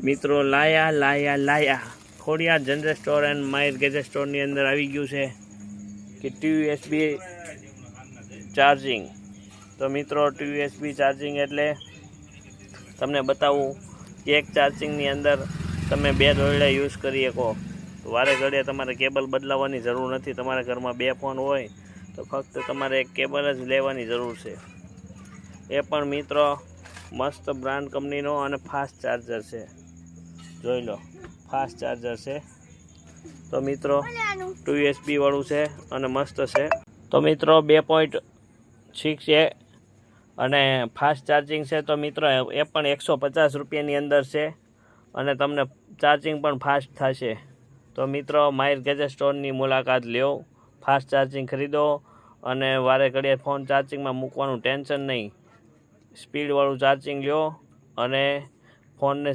મિત્રો લાયા Khodiyar general store and માયર ગેજેટ સ્ટોરની અંદર આવી ગયું છે કે યુએસબી ચાર્જિંગ. તો મિત્રો યુએસબી ચાર્જિંગ એટલે તમને બતાવું, એક ચાર્જિંગની અંદર તમે 2 દોરડા યુઝ કરી શકો. વારે ઘડીએ તમારે કેબલ બદલાવવાની જરૂર નથી. તમારા ઘરમાં 2 ફોન હોય તો ફક્ત તમારે એક કેબલ જ લેવાની જરૂર છે. એ પણ મિત્રો મસ્ત બ્રાન્ડ કંપનીનો અને ફાસ્ટ ચાર્જર છે. જોઈ લો, ફાસ્ટ ચાર્જર છે. તો મિત્રો યુએસબી વાળું છે અને મસ્ત છે. તો મિત્રો 2.6 છે અને ફાસ્ટ ચાર્જિંગ છે. તો મિત્રો એ પણ 150 રૂપિયાની અંદર છે અને તમને ચાર્જિંગ પણ ફાસ્ટ થશે. તો મિત્રો માયર ગેજેટ સ્ટોરની મુલાકાત લ્યો, ફાસ્ટ ચાર્જિંગ ખરીદો અને વારે ઘડીએ ફોન ચાર્જિંગમાં મૂકવાનું ટેન્શન નહીં. સ્પીડવાળું ચાર્જિંગ લ્યો અને ફોનને